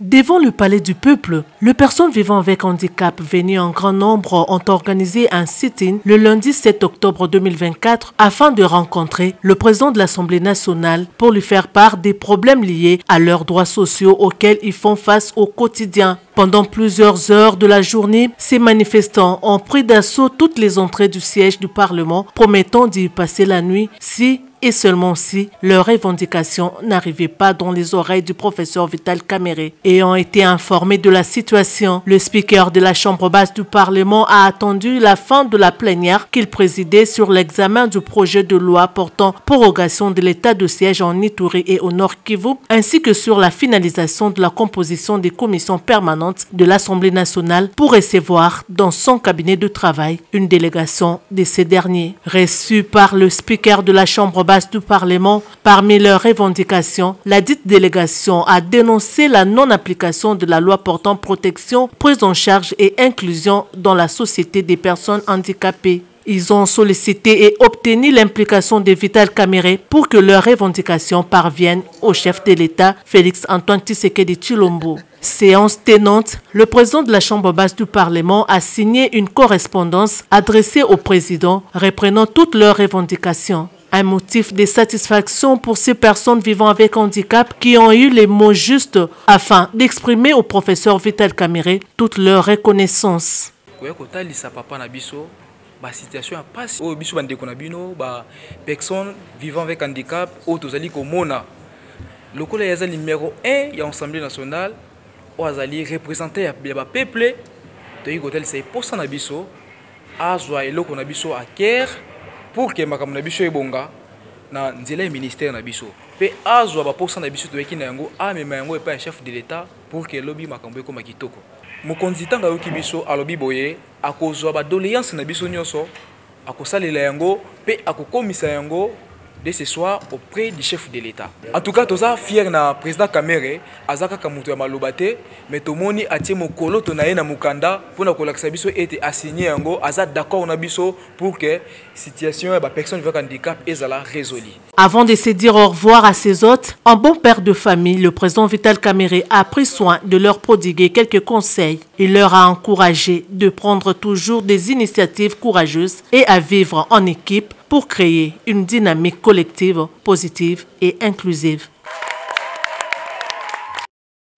Devant le palais du peuple, les personnes vivant avec handicap venues en grand nombre ont organisé un sit-in le lundi 7 octobre 2024 afin de rencontrer le président de l'Assemblée nationale pour lui faire part des problèmes liés à leurs droits sociaux auxquels ils font face au quotidien. Pendant plusieurs heures de la journée, ces manifestants ont pris d'assaut toutes les entrées du siège du Parlement, promettant d'y passer la nuit si et seulement si leurs revendications n'arrivaient pas dans les oreilles du professeur Vital Kamerhe. Ayant été informé de la situation, le speaker de la Chambre basse du Parlement a attendu la fin de la plénière qu'il présidait sur l'examen du projet de loi portant prorogation de l'état de siège en Ituri et au Nord Kivu, ainsi que sur la finalisation de la composition des commissions permanentes de l'Assemblée nationale pour recevoir dans son cabinet de travail une délégation de ces derniers. Reçu par le speaker de la Chambre basse du Parlement, parmi leurs revendications, la dite délégation a dénoncé la non-application de la loi portant protection, prise en charge et inclusion dans la société des personnes handicapées. Ils ont sollicité et obtenu l'implication de Vital Kamerhe pour que leurs revendications parviennent au chef de l'État, Félix Antoine Tshisekedi Tshilombo. Séance tenante, le président de la Chambre basse du Parlement a signé une correspondance adressée au président, reprenant toutes leurs revendications. Un motif de satisfaction pour ces personnes vivant avec handicap qui ont eu les mots justes afin d'exprimer au professeur Vital Kamerhe toute leur reconnaissance. Situation a passé au biso bande konabino ba personnes vivant avec handicap au tozali ko mona lokola ya numéro 1 ya Assemblée nationale o azali représenter ya ba peuple to yi hotel c'est pour ça na biso azwa eloko na biso a cœur pour que makambo na biso ebonga na nzela ya ministère na biso pe azwa ba pour ça na biso to yeki na yango amema yango e pa chef de l'état pour que lobby makambo ekoma kitoko. Mokonzi tanga yoki biso alobi boye akozwa ba doléance na biso nyonso akosalela yango pe akokomisa yango dès ce soir auprès du chef de l'État. En tout cas, toza fier na président Kamerhe azaka kamuto ya malobate mais tomoni atie mokolo to na ye na mukanda pona kolakisa biso ete assigné yango aza d'accord na biso pour que situation ya ba personne avec handicap ezala résolue. Avant de se dire au revoir à ses hôtes, en bon père de famille, le président Vital Kamerhe a pris soin de leur prodiguer quelques conseils. Il leur a encouragé de prendre toujours des initiatives courageuses et à vivre en équipe pour créer une dynamique collective, positive et inclusive.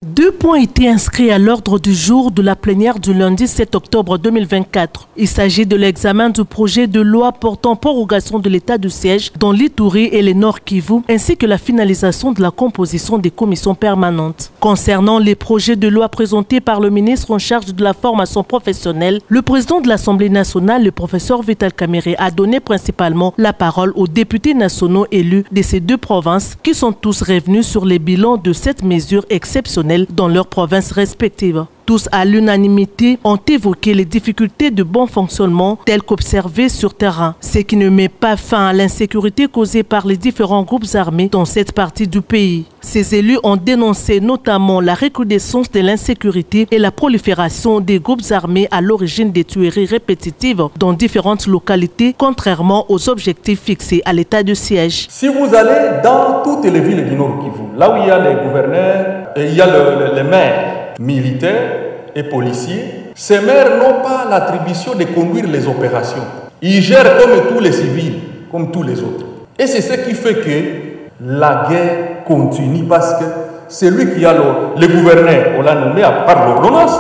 2 points étaient inscrits à l'ordre du jour de la plénière du lundi 7 octobre 2024. Il s'agit de l'examen du projet de loi portant prorogation de l'état de siège dans l'Ituri et le Nord Kivu, ainsi que la finalisation de la composition des commissions permanentes. Concernant les projets de loi présentés par le ministre en charge de la formation professionnelle, le président de l'Assemblée nationale, le professeur Vital Kamerhe, a donné principalement la parole aux députés nationaux élus de ces 2 provinces qui sont tous revenus sur les bilans de cette mesure exceptionnelle dans leurs provinces respectives. Tous à l'unanimité ont évoqué les difficultés de bon fonctionnement telles qu'observées sur terrain, ce qui ne met pas fin à l'insécurité causée par les différents groupes armés dans cette partie du pays. Ces élus ont dénoncé notamment la recrudescence de l'insécurité et la prolifération des groupes armés à l'origine des tueries répétitives dans différentes localités, contrairement aux objectifs fixés à l'état de siège. Si vous allez dans toutes les villes du Nord Kivu, là où il y a les gouverneurs, et il y a les maires militaires et policiers, ces maires n'ont pas l'attribution de conduire les opérations. Ils gèrent comme tous les civils, comme tous les autres. Et c'est ce qui fait que la guerre continue parce que c'est lui qui a le gouverneur, on l'a nommé par l'ordonnance,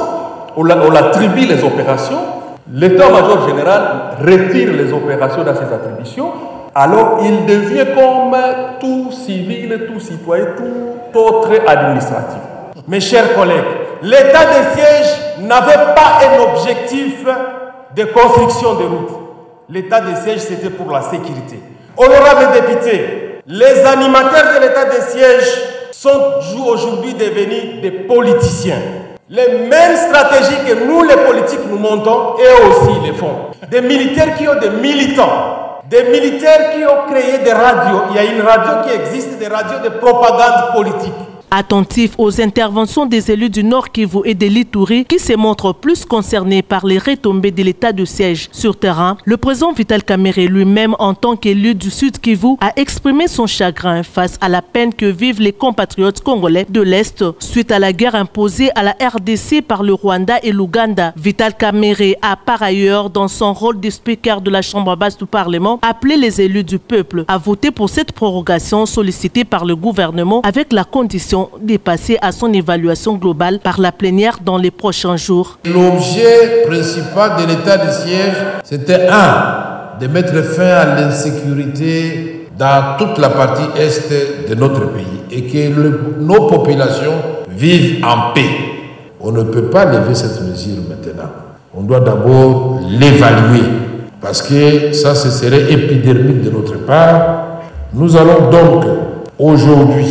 on l'attribue les opérations, l'état-major général retire les opérations dans ses attributions, alors il devient comme tout civil, tout citoyen, tout autre administratif. Mes chers collègues, l'état de siège n'avait pas un objectif de construction de routes. L'état de siège, c'était pour la sécurité. Honorables députés, les animateurs de l'état de siège sont aujourd'hui devenus des politiciens. Les mêmes stratégies que nous, les politiques, nous montons, eux aussi les font. Des militaires qui ont des militants, des militaires qui ont créé des radios. Il y a une radio qui existe, des radios de propagande politique. Attentif aux interventions des élus du Nord Kivu et de l'Ituri qui se montrent plus concernés par les retombées de l'état de siège sur terrain, le président Vital Kamerhe lui-même, en tant qu'élu du Sud Kivu, a exprimé son chagrin face à la peine que vivent les compatriotes congolais de l'Est suite à la guerre imposée à la RDC par le Rwanda et l'Ouganda. Vital Kamerhe a par ailleurs, dans son rôle de speaker de la Chambre basse du Parlement, appelé les élus du peuple à voter pour cette prorogation sollicitée par le gouvernement avec la condition de passer à son évaluation globale par la plénière dans les prochains jours. L'objet principal de l'état de siège, c'était de mettre fin à l'insécurité dans toute la partie est de notre pays et que nos populations vivent en paix. On ne peut pas lever cette mesure maintenant. On doit d'abord l'évaluer parce que ça, ce serait épidermique de notre part. Nous allons donc aujourd'hui,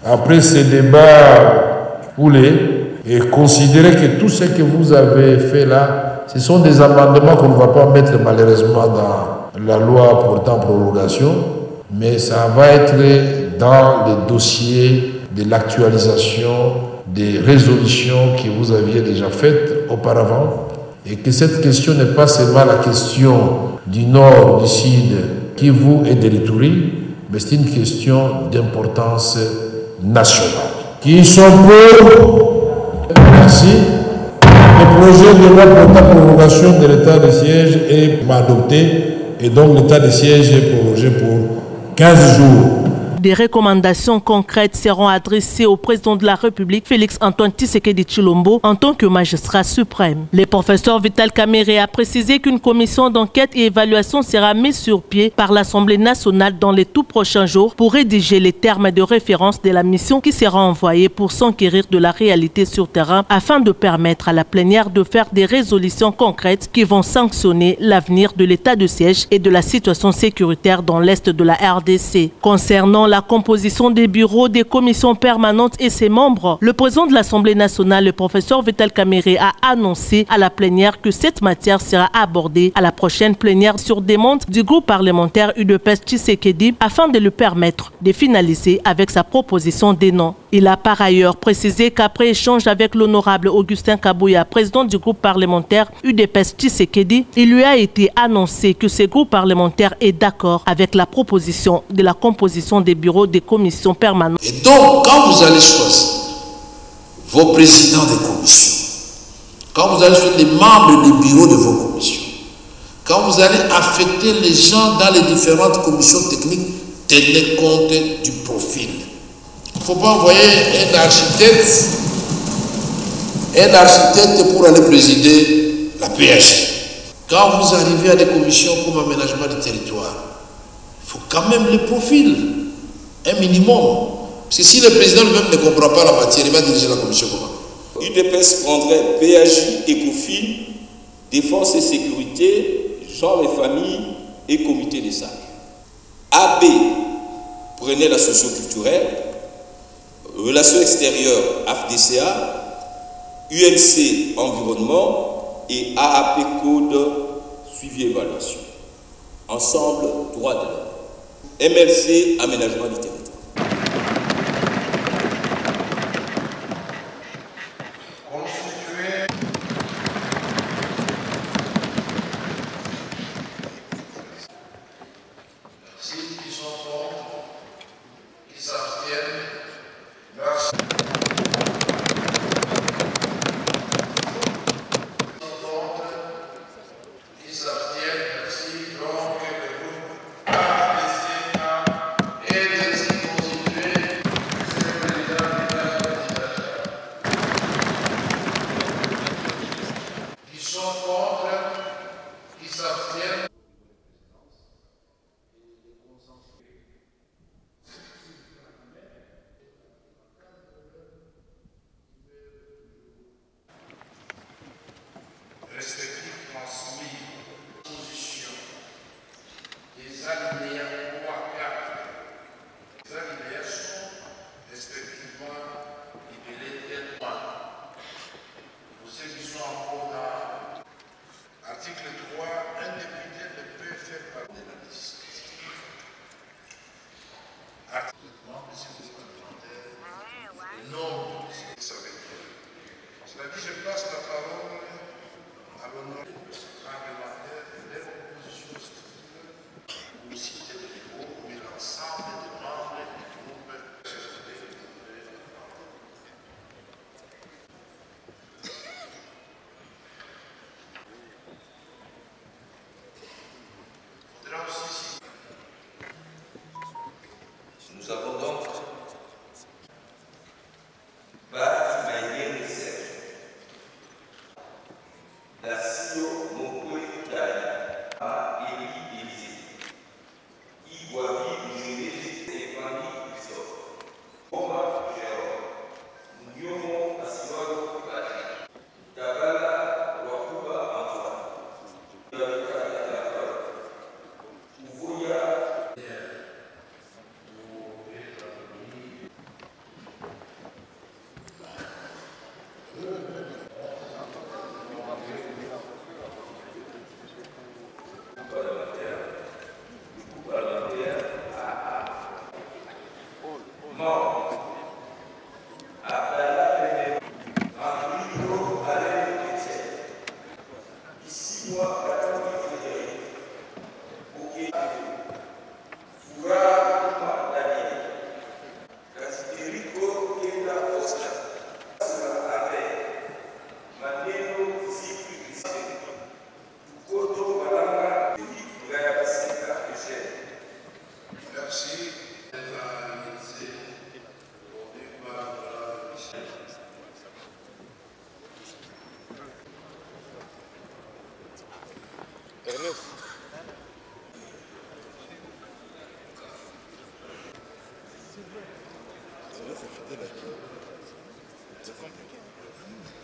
après ces débats houlés, et considérer que tout ce que vous avez fait là, ce sont des amendements qu'on ne va pas mettre malheureusement dans la loi portant prorogation, mais ça va être dans les dossiers de l'actualisation des résolutions que vous aviez déjà faites auparavant, et que cette question n'est pas seulement la question du Nord, du Sud, Kivu et de l'Ituri, mais c'est une question d'importance nationale. Qui sont pour? Merci. Le projet de loi portant prorogation de l'état de siège est adopté et donc l'état de siège est prorogé pour 15 jours. Des recommandations concrètes seront adressées au président de la République, Félix Antoine Tshisekedi Tshilombo, en tant que magistrat suprême. Le professeur Vital Kamerhe a précisé qu'une commission d'enquête et évaluation sera mise sur pied par l'Assemblée nationale dans les tout prochains jours pour rédiger les termes de référence de la mission qui sera envoyée pour s'enquérir de la réalité sur terrain afin de permettre à la plénière de faire des résolutions concrètes qui vont sanctionner l'avenir de l'état de siège et de la situation sécuritaire dans l'est de la RDC. Concernant la composition des bureaux, des commissions permanentes et ses membres, le président de l'Assemblée nationale, le professeur Vital Kamerhe, a annoncé à la plénière que cette matière sera abordée à la prochaine plénière sur demande du groupe parlementaire UDPS Tshisekedi afin de lui permettre de finaliser avec sa proposition des noms. Il a par ailleurs précisé qu'après échange avec l'honorable Augustin Kabouya, président du groupe parlementaire UDPS Tshisekedi, il lui a été annoncé que ce groupe parlementaire est d'accord avec la proposition de la composition des bureaux des commissions permanentes. Et donc, quand vous allez choisir vos présidents des commissions, quand vous allez choisir les membres des bureaux de vos commissions, quand vous allez affecter les gens dans les différentes commissions techniques, tenez compte du profil. Il ne faut pas envoyer un architecte pour aller présider la PH. Quand vous arrivez à des commissions comme aménagement du territoire, il faut quand même le profil, un minimum. Parce que si le président lui-même ne comprend pas la matière, il va diriger la commission comment? UDPS prendrait PAJ, ECOFIN, Défense et Sécurité, Genre et Famille et Comité des sages. AB prenait la socio-culturelle, Relations extérieures, AFDCA, UNC Environnement et AAP Code Suivi Évaluation. Ensemble, droit de l'homme. MLC, Aménagement du territoire.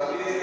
Amen.